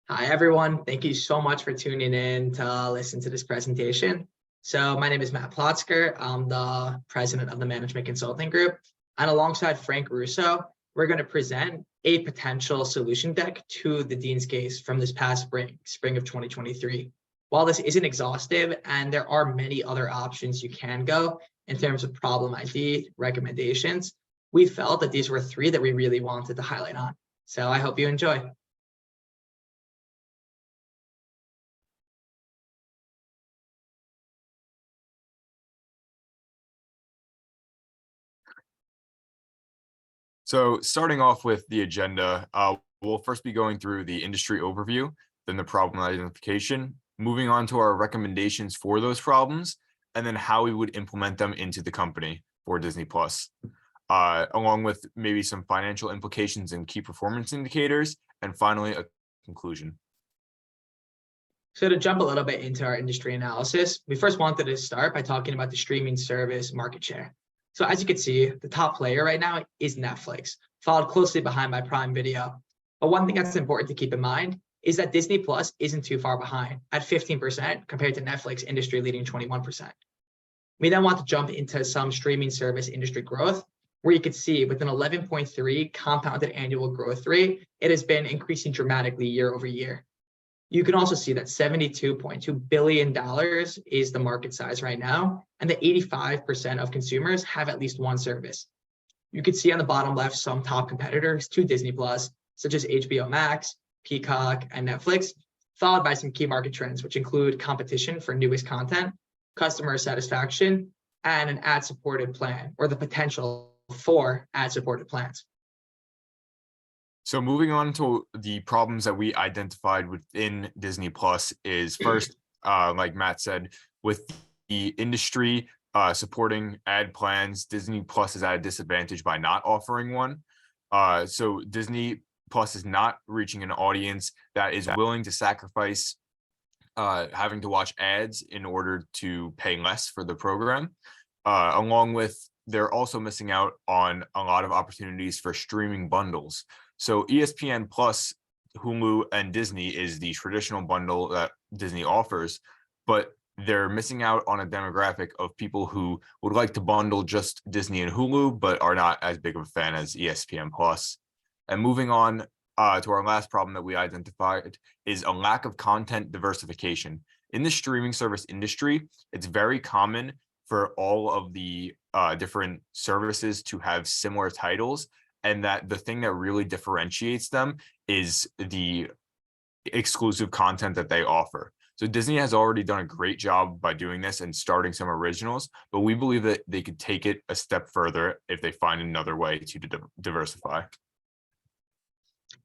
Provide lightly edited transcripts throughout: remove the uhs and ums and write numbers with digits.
Hi, everyone. Thank you so much for tuning in to listen to this presentation. So my name is Matt Plotzker. I'm the president of the Management Consulting Group. And alongside Frank Russo, we're going to present a potential solution deck to the Dean's case from this past spring of 2023. While this isn't exhaustive and there are many other options you can go in terms of problem ID recommendations, we felt that these were three that we really wanted to highlight on. So I hope you enjoy. So starting off with the agenda, we'll first be going through the industry overview, then the problem identification, moving on to our recommendations for those problems, and then how we would implement them into the company for Disney Plus, along with maybe some financial implications and key performance indicators, and finally a conclusion. So to jump a little bit into our industry analysis, we first wanted to start by talking about the streaming service market share. So as you can see, the top player right now is Netflix, followed closely behind by Prime Video. But one thing that's important to keep in mind is that Disney Plus isn't too far behind at 15% compared to Netflix industry leading 21%. We then want to jump into some streaming service industry growth, where you can see with an 11.3 compounded annual growth rate, it has been increasing dramatically year over year. You can also see that $72.2 billion is the market size right now, and that 85% of consumers have at least one service. You can see on the bottom left some top competitors to Disney Plus, such as HBO Max, Peacock, and Netflix, followed by some key market trends, which include competition for newest content, customer satisfaction, and an ad-supported plan, or the potential for ad-supported plans. So moving on to the problems that we identified within Disney Plus is first, like Matt said, with the industry supporting ad plans, Disney Plus is at a disadvantage by not offering one. So Disney Plus is not reaching an audience that is willing to sacrifice having to watch ads in order to pay less for the program, along with they're also missing out on a lot of opportunities for streaming bundles. So ESPN Plus, Hulu, and Disney is the traditional bundle that Disney offers, but they're missing out on a demographic of people who would like to bundle just Disney and Hulu, but are not as big of a fan as ESPN Plus. And moving on to our last problem that we identified is a lack of content diversification. In the streaming service industry, it's very common for all of the different services to have similar titles, and that the thing that really differentiates them is the exclusive content that they offer. So Disney has already done a great job by doing this and starting some originals, but we believe that they could take it a step further if they find another way to diversify.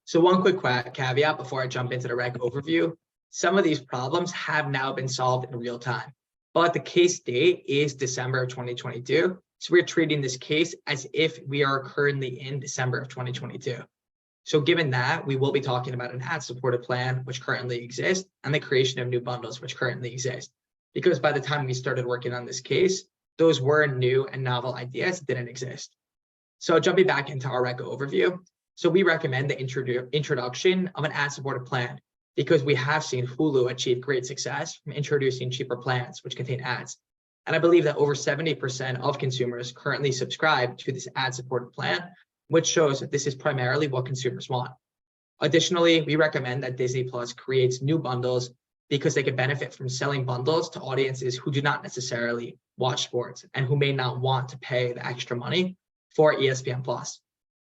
So one quick caveat before I jump into the rec overview, some of these problems have now been solved in real time, but the case date is December of 2022. So we're treating this case as if we are currently in December of 2022. So given that, we will be talking about an ad-supported plan, which currently exists, and the creation of new bundles, which currently exist. Because by the time we started working on this case, those were new and novel ideas that didn't exist. So jumping back into our rec overview, so we recommend the introduction of an ad-supported plan because we have seen Hulu achieve great success from introducing cheaper plans, which contain ads. And I believe that over 70% of consumers currently subscribe to this ad-supported plan, which shows that this is primarily what consumers want. Additionally, we recommend that Disney Plus creates new bundles because they can benefit from selling bundles to audiences who do not necessarily watch sports and who may not want to pay the extra money for ESPN Plus.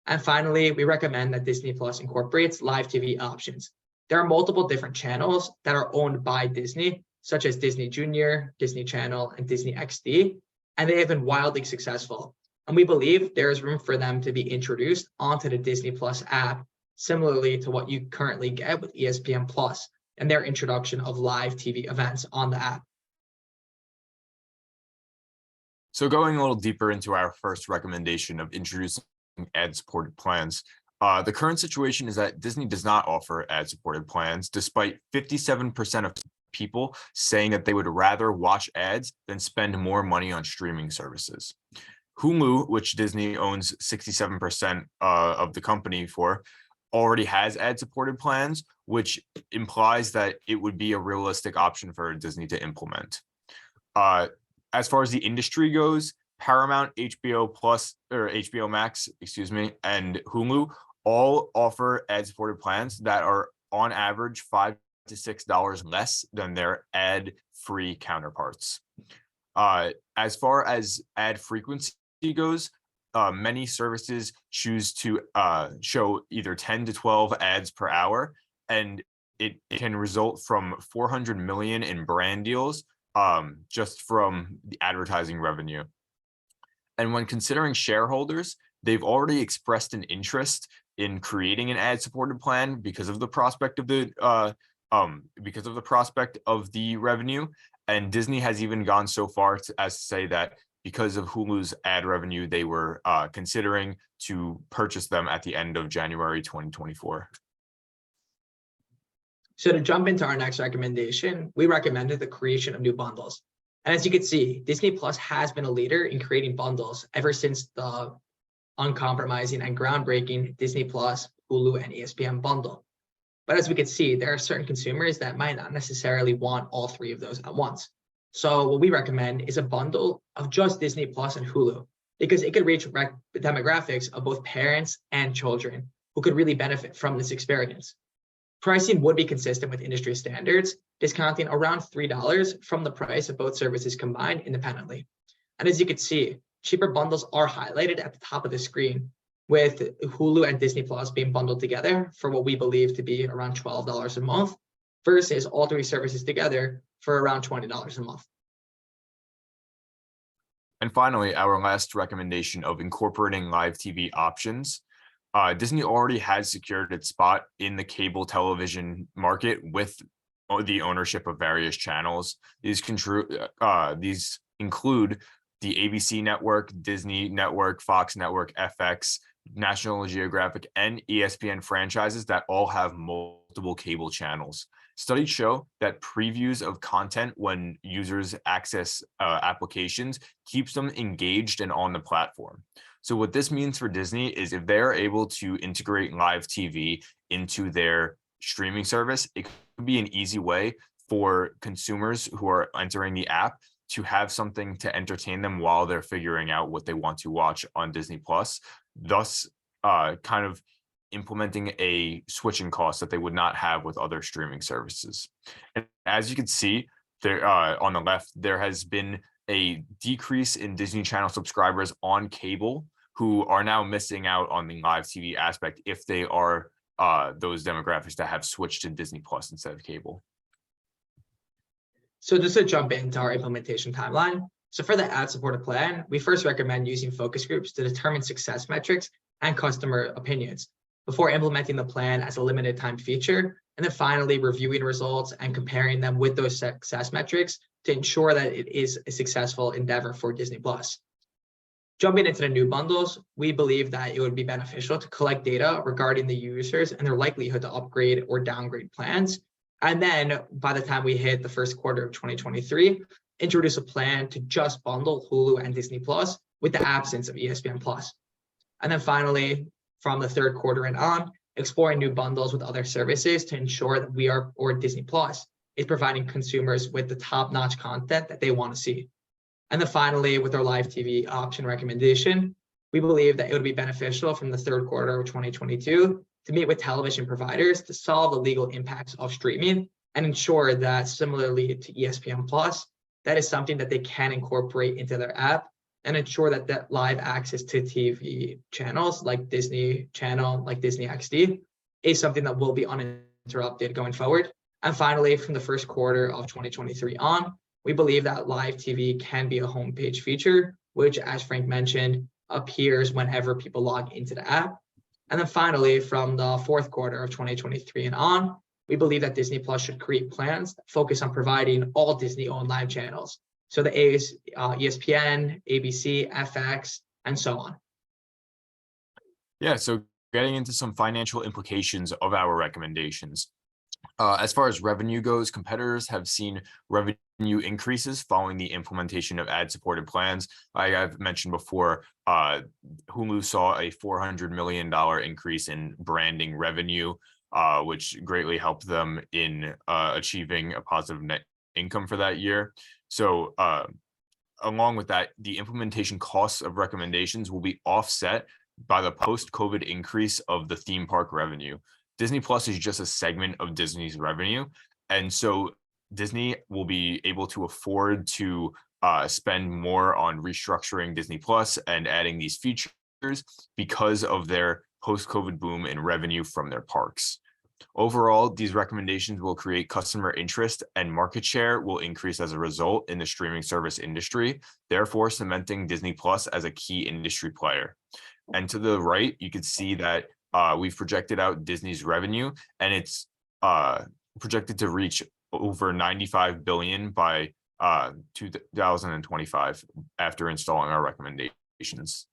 And finally, we recommend that Disney Plus incorporates live TV options. There are multiple different channels that are owned by Disney, such as Disney Junior, Disney Channel, and Disney XD, and they have been wildly successful. And we believe there is room for them to be introduced onto the Disney Plus app, similarly to what you currently get with ESPN Plus and their introduction of live TV events on the app. So going a little deeper into our first recommendation of introducing ad-supported plans, the current situation is that Disney does not offer ad-supported plans, despite 57% of people saying that they would rather watch ads than spend more money on streaming services. Hulu, which Disney owns 67% of the company for, already has ad-supported plans, which implies that it would be a realistic option for Disney to implement. As far as the industry goes, Paramount, HBO Plus, or HBO Max, excuse me, and Hulu all offer ad-supported plans that are on average $5 to $6 less than their ad-free counterparts. As far as ad frequency goes, many services choose to show either 10 to 12 ads per hour, and it can result from 400 million in brand deals just from the advertising revenue. And when considering shareholders, they've already expressed an interest in creating an ad-supported plan because of the prospect of the revenue. And Disney has even gone so far as to say that because of Hulu's ad revenue, they were considering to purchase them at the end of January 2024. So to jump into our next recommendation, we recommended the creation of new bundles. And as you can see, Disney Plus has been a leader in creating bundles ever since the uncompromising and groundbreaking Disney Plus, Hulu, and ESPN bundle. But as we can see, there are certain consumers that might not necessarily want all three of those at once. So what we recommend is a bundle of just Disney Plus and Hulu, because it could reach demographics of both parents and children who could really benefit from this experience. Pricing would be consistent with industry standards, discounting around $3 from the price of both services combined independently. And as you can see, cheaper bundles are highlighted at the top of the screen, with Hulu and Disney Plus being bundled together for what we believe to be around $12 a month, versus all three services together for around $20 a month. And finally, our last recommendation of incorporating live TV options. Disney already has secured its spot in the cable television market with the ownership of various channels. These include the ABC network, Disney network, Fox network, FX, National Geographic, and ESPN franchises that all have multiple cable channels. Studies show that previews of content when users access applications keeps them engaged and on the platform. So what this means for Disney is if they're able to integrate live TV into their streaming service, it could be an easy way for consumers who are entering the app to have something to entertain them while they're figuring out what they want to watch on Disney Plus, thus kind of implementing a switching cost that they would not have with other streaming services. And as you can see there on the left, there has been a decrease in Disney Channel subscribers on cable who are now missing out on the live TV aspect if they are those demographics that have switched to Disney Plus instead of cable. So just to jump into our implementation timeline. So for the ad-supported plan, we first recommend using focus groups to determine success metrics and customer opinions before implementing the plan as a limited time feature, and then finally reviewing results and comparing them with those success metrics to ensure that it is a successful endeavor for Disney Plus. Jumping into the new bundles, we believe that it would be beneficial to collect data regarding the users and their likelihood to upgrade or downgrade plans. And then by the time we hit the first quarter of 2023, introduce a plan to just bundle Hulu and Disney Plus with the absence of ESPN Plus. And then finally, from the third quarter and on, exploring new bundles with other services to ensure that or Disney Plus is providing consumers with the top-notch content that they want to see. And then finally, with our live TV option recommendation, we believe that it would be beneficial from the third quarter of 2022 to meet with television providers to solve the legal impacts of streaming and ensure that, similarly to ESPN Plus, that is something that they can incorporate into their app and ensure that live access to TV channels like Disney Channel, like Disney XD, is something that will be uninterrupted going forward. And finally, from the first quarter of 2023 on, we believe that live TV can be a homepage feature, which, as Frank mentioned, appears whenever people log into the app. And then finally, from the fourth quarter of 2023 and on, we believe that Disney Plus should create plans that focus on providing all Disney-owned live channels. So the ESPN, ABC, FX, and so on. Yeah, so getting into some financial implications of our recommendations. As far as revenue goes, competitors have seen revenue increases following the implementation of ad-supported plans. Like I've mentioned before, Hulu saw a $400 million increase in branding revenue, which greatly helped them in achieving a positive net income for that year. So along with that, the implementation costs of recommendations will be offset by the post-COVID increase of the theme park revenue. Disney Plus is just a segment of Disney's revenue. And so Disney will be able to afford to spend more on restructuring Disney Plus and adding these features because of their post-COVID boom in revenue from their parks. Overall, these recommendations will create customer interest and market share will increase as a result in the streaming service industry, therefore cementing Disney Plus as a key industry player. And to the right, you can see that we've projected out Disney's revenue, and it's projected to reach over 95 billion by 2025 after installing our recommendations.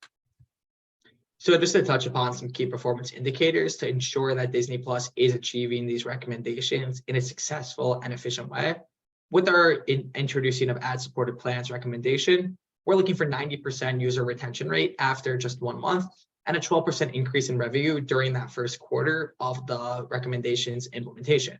So just to touch upon some key performance indicators to ensure that Disney Plus is achieving these recommendations in a successful and efficient way. With our introducing of ad-supported plans recommendation, we're looking for 90% user retention rate after just 1 month and a 12% increase in revenue during that first quarter of the recommendations implementation.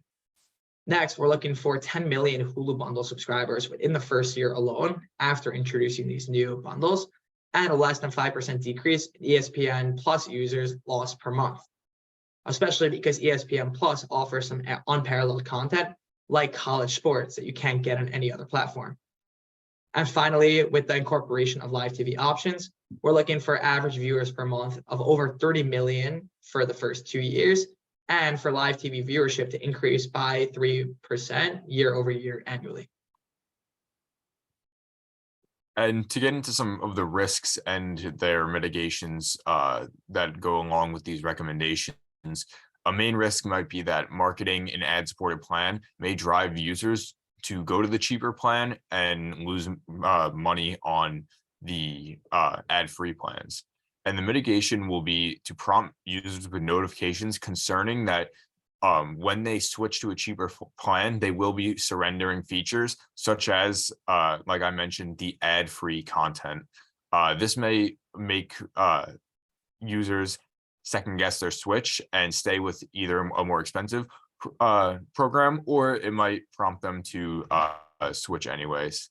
Next, we're looking for 10 million Hulu bundle subscribers within the first year alone after introducing these new bundles, and a less than 5% decrease in ESPN Plus users lost per month, especially because ESPN Plus offers some unparalleled content like college sports that you can't get on any other platform. And finally, with the incorporation of live TV options, we're looking for average viewers per month of over 30 million for the first 2 years, and for live TV viewership to increase by 3% year over year annually. And to get into some of the risks and their mitigations that go along with these recommendations, a main risk might be that marketing an ad-supported plan may drive users to go to the cheaper plan and lose money on the ad-free plans. And the mitigation will be to prompt users with notifications concerning that when they switch to a cheaper plan, they will be surrendering features such as, like I mentioned, the ad-free content. This may make users second guess their switch and stay with either a more expensive program, or it might prompt them to switch anyways.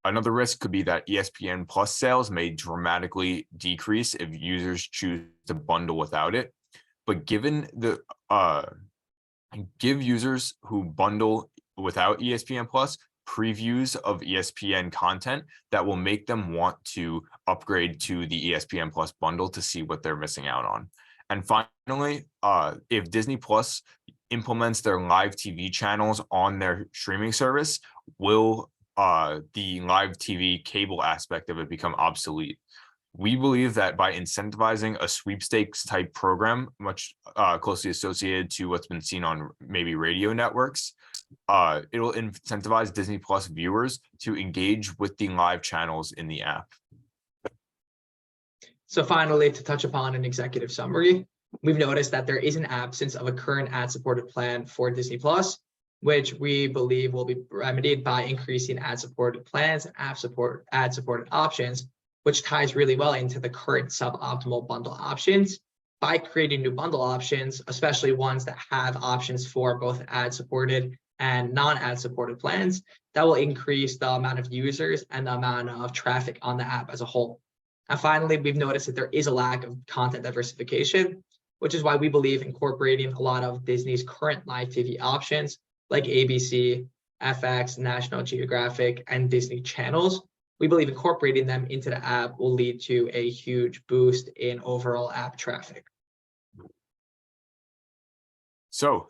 Another risk could be that ESPN Plus sales may dramatically decrease if users choose to bundle without it. But given the give users who bundle without ESPN Plus previews of ESPN content that will make them want to upgrade to the ESPN Plus bundle to see what they're missing out on. And finally, if Disney Plus implements their live TV channels on their streaming service, will the live TV cable aspect of it become obsolete? We believe that by incentivizing a sweepstakes type program, much closely associated to what's been seen on maybe radio networks, it will incentivize Disney Plus viewers to engage with the live channels in the app. So finally, to touch upon an executive summary, we've noticed that there is an absence of a current ad-supported plan for Disney Plus, which we believe will be remedied by increasing ad-supported plans and ad-supported options, which ties really well into the current suboptimal bundle options. By creating new bundle options, especially ones that have options for both ad-supported and non-ad-supported plans, that will increase the amount of users and the amount of traffic on the app as a whole. And finally, we've noticed that there is a lack of content diversification, which is why we believe incorporating a lot of Disney's current live TV options like ABC, FX, National Geographic, and Disney channels. We believe incorporating them into the app will lead to a huge boost in overall app traffic. So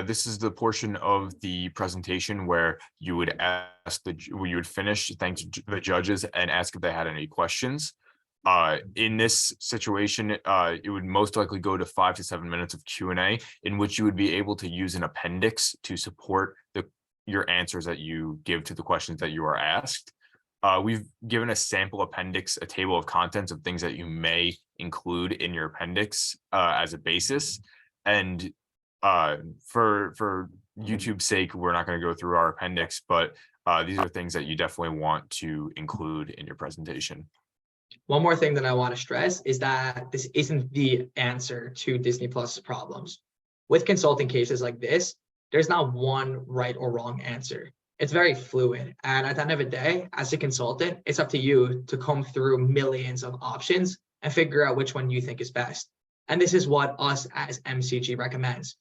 this is the portion of the presentation where you would finish, thank the judges, and ask if they had any questions. In this situation, it would most likely go to 5 to 7 minutes of Q&A, in which you would be able to use an appendix to support your answers that you give to the questions that you are asked. We've given a sample appendix, a table of contents of things that you may include in your appendix as a basis. And for YouTube's sake, we're not going to go through our appendix, but these are things that you definitely want to include in your presentation. One more thing that I want to stress is that this isn't the answer to Disney Plus's problems. With consulting cases like this, there's not one right or wrong answer. It's very fluid. And at the end of the day, as a consultant, it's up to you to comb through millions of options and figure out which one you think is best. And this is what us as MCG recommends.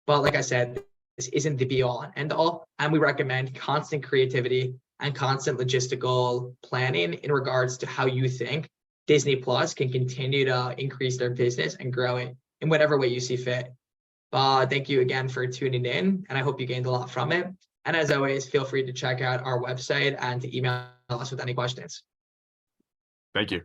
But like I said, this isn't the be all and end all. And we recommend constant creativity and constant logistical planning in regards to how you think Disney Plus can continue to increase their business and grow it in whatever way you see fit. Thank you again for tuning in, and I hope you gained a lot from it. And as always, feel free to check out our website and to email us with any questions. Thank you.